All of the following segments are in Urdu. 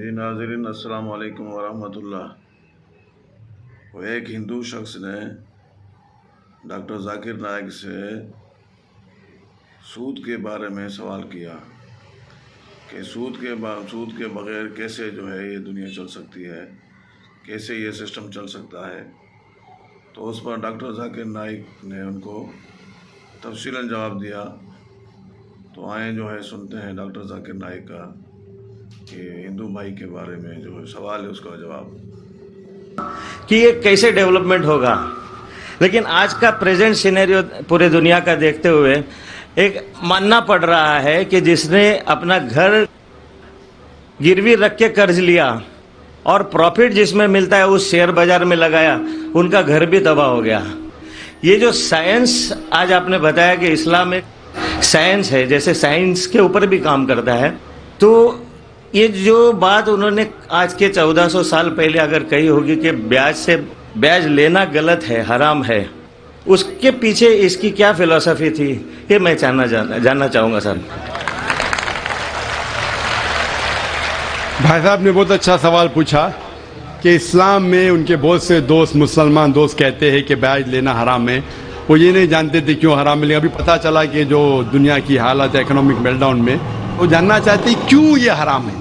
جی ناظرین السلام علیکم ورحمۃ اللہ۔ وہ ایک ہندو شخص نے ڈاکٹر ذاکر نائک سے سود کے بارے میں سوال کیا کہ سود کے بغیر کیسے جو ہے یہ دنیا چل سکتی ہے، کیسے یہ سسٹم چل سکتا ہے۔ تو اس پر ڈاکٹر ذاکر نائک نے ان کو تفصیلاً جواب دیا۔ تو آئیں جو ہے سنتے ہیں ڈاکٹر ذاکر نائک کا کہ ہندو بھائی کے بارے میں جو ہے سوال ہے اس کا جواب کہ یہ کیسے ڈیولپمنٹ ہوگا۔ لیکن آج کا پریزنٹ سینیریو پورے دنیا کا دیکھتے ہوئے ایک ماننا پڑ رہا ہے کہ جس نے اپنا گھر گروی رکھ کے قرض لیا اور پروفٹ جس میں ملتا ہے اس شیئر بازار میں لگایا، ان کا گھر بھی تباہ ہو گیا۔ یہ جو سائنس آج آپ نے بتایا کہ اسلام ایک سائنس ہے، جیسے سائنس کے اوپر بھی کام کرتا ہے، تو یہ جو بات انہوں نے آج کے 1400 سال پہلے اگر کہی ہوگی کہ بیاج لینا غلط ہے، حرام ہے، اس کے پیچھے اس کی کیا فلسفی تھی، یہ میں جاننا چاہوں گا سر۔ بھائی صاحب نے بہت اچھا سوال پوچھا کہ اسلام میں ان کے بہت سے دوست، مسلمان دوست کہتے ہیں کہ بیاج لینا حرام ہے۔ وہ یہ نہیں جانتے تھے کیوں حرام ہے، لیکن ابھی پتہ چلا کہ جو دنیا کی حالت ہے اکنامک میلٹ ڈاؤن میں، وہ جاننا چاہتے ہیں کیوں یہ حرام ہے۔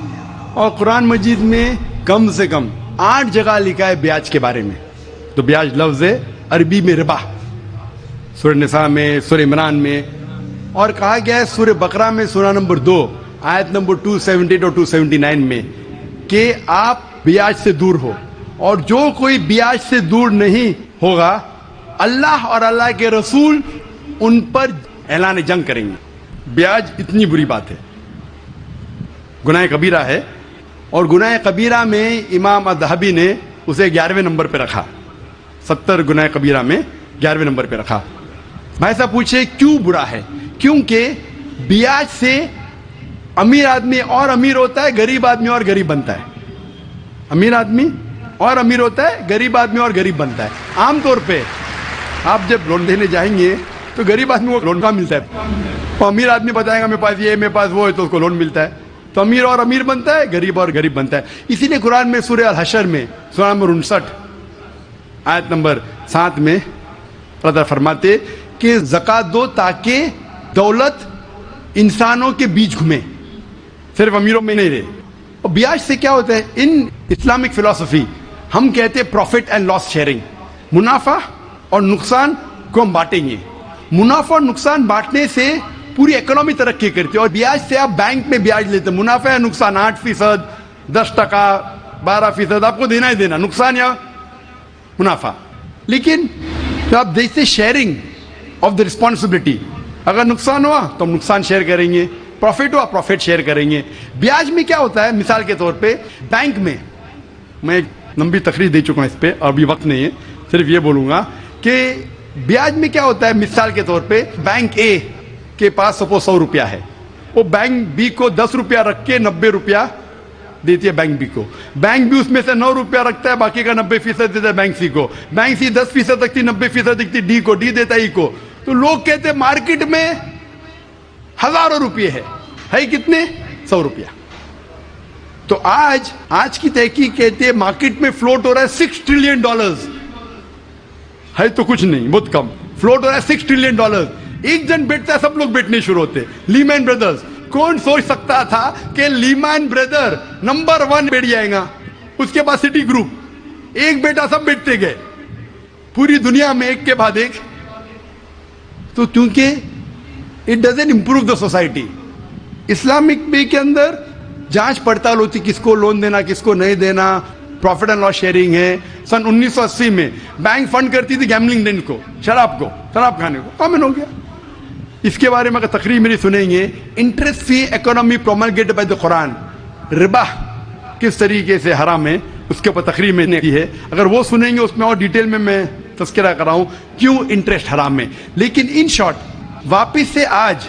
اور قرآن مجید میں کم سے کم 8 جگہ لکھا ہے بیاج کے بارے میں۔ تو بیاج لفظ ہے عربی میں ربا، سورہ نساء میں، سورہ عمران میں، اور کہا گیا ہے سورہ بقرہ میں سورہ نمبر 2 آیت نمبر 278 اور 279 میں کہ آپ بیاج سے دور ہو، اور جو کوئی بیاج سے دور نہیں ہوگا اللہ اور اللہ کے رسول ان پر اعلان جنگ کریں گے۔ بیاج اتنی بری بات ہے، گناہ کبیرہ ہے، اور گناہ کبیرہ میں امام الذہبی نے اسے 11ویں نمبر پہ رکھا، 70 گناہ کبیرہ میں 11ویں نمبر پہ رکھا۔ بھائی صاحب پوچھے کیوں برا ہے؟ کیونکہ بیاج سے امیر آدمی اور امیر ہوتا ہے، غریب آدمی اور غریب بنتا ہے۔ امیر آدمی اور امیر ہوتا ہے، غریب آدمی اور غریب بنتا ہے۔ عام طور پہ آپ جب لون دینے جائیں گے تو غریب آدمی کو لون کا ملتا ہے، تو امیر آدمی بتائے گا میرے پاس یہ، میرے پاس وہ ہے، تو اس کو لون ملتا ہے۔ تو امیر اور امیر بنتا ہے، غریب اور غریب بنتا ہے۔ اسی لیے قرآن میں سورہ الحشر میں سورہ نمبر 59 آیت نمبر 7 میں اللہ تعالیٰ فرماتے کہ زکوٰۃ دو تاکہ دولت انسانوں کے بیچ گھومے، صرف امیروں میں نہیں رہے۔ اور بیاج سے کیا ہوتا ہے؟ ان اسلامک فلسفی ہم کہتے ہیں پروفٹ اینڈ لاس شیئرنگ، منافع اور نقصان کو ہم بانٹیں گے۔ منافع اور نقصان بانٹنے سے پوری اکنامی ترقی کرتی ہے، اور بیاج سے آپ بینک میں بیاج لیتے ہیں، منافع یا نقصان 8%، 10%، 12% آپ کو دینا ہی دینا، نقصان یا منافع۔ لیکن تو آپ دیکھتے شیئرنگ آف دا رسپانسبلٹی، اگر نقصان ہوا تو ہم نقصان شیئر کریں گے، پروفٹ ہوا پروفٹ شیئر کریں گے۔ بیاج میں کیا ہوتا ہے؟ مثال کے طور پہ بینک میں، میں ایک لمبی تقریر دے چکا ہوں اس پہ، اور ابھی وقت نہیں ہے، صرف یہ بولوں گا کہ بیاج میں کیا ہوتا ہے۔ مثال کے طور پہ بینک اے کے پاس سپوز 100 روپیہ ہے، وہ بینک بی کو 10 روپیہ رکھ کے 90 روپیہ دیتی ہے بینک بی کو۔ بینک بی اس میں سے 9 روپیہ رکھتا ہے، باقی کا 90% دیتا ہے بینک سی کو۔ بینک سی 10% رکھتی، 90% رکھتی ڈی کو، ڈی دیتا ہے ای کو۔ تو لوگ کہتے ہیں مارکیٹ میں ہزاروں روپیے ہے کتنے؟ 100 روپیہ۔ تو آج کی تحقیق کہتے ہیں مارکیٹ میں فلوٹ ہو رہا ہے $6 ٹریلین، ہے تو کچھ نہیں، بہت کم فلوٹ ہو رہا ہے $6 ٹریلین۔ ایک جن بیٹھتا ہے سب لوگ بیٹھنے شروع ہوتے۔ لیمین بردرز، کون سوچ سکتا تھا کہ لیمین بردر نمبر 1 بیٹھ جائے گا، اس کے بعد سٹی گروپ، ایک بیٹا سب بیٹھتے گئے پوری دنیا میں ایک کے بعد ایک۔ تو کیونکہ it doesn't improve the society. Islamic way کے اندر جانچ پڑتال ہوتی، کس کو لون دینا کس کو نہیں دینا، پروفٹ اینڈ لاس شیئرنگ ہے۔ سن 1980 میں بینک فنڈ کرتی تھی گیملنگ ڈین کو، شراب کھانے کو، کامن ہو گیا۔ اس کے بارے میں اگر تقریر میری سنیں گے، interest free economy promulgated by the Quran, ربا کس طریقے سے حرام ہے، اس کے اوپر تقریر میں نے کی ہے۔ اگر وہ سنیں گے اس میں اور ڈیٹیل میں تذکرہ کر رہا ہوں کیوں انٹرسٹ حرام ہے۔ لیکن ان شارٹ واپس سے آج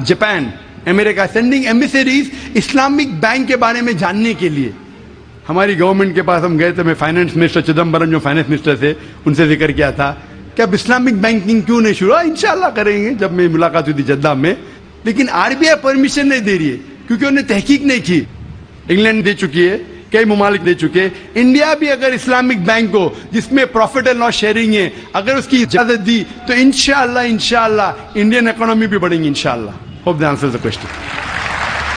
جاپان، امریکہ سینڈنگ ایمبیسریز اسلامک بینک کے بارے میں جاننے کے لیے۔ ہماری گورنمنٹ کے پاس ہم گئے تھے، میں فائنانس منسٹر چدمبرم جو فائنانس منسٹر تھے ان سے ذکر کیا تھا کہ اب اسلامک بینکنگ کیوں نہیں شروع؟ انشاءاللہ کریں گے، جب میں ملاقات ہوئی تھی جدہ میں۔ لیکن RBI پرمیشن نہیں دے رہی ہے کیونکہ انہوں نے تحقیق نہیں کی۔ انگلینڈ دے چکی ہے، کئی ممالک دے چکے. انڈیا بھی اگر اسلامک بینک ہو جس میں پروفٹ اینڈ لاس شیئرنگ ہے, اگر اس کی اجازت دی تو انشاءاللہ انڈین اکانومی بھی بڑھیں گی انشاءاللہ. Hope that answers the question.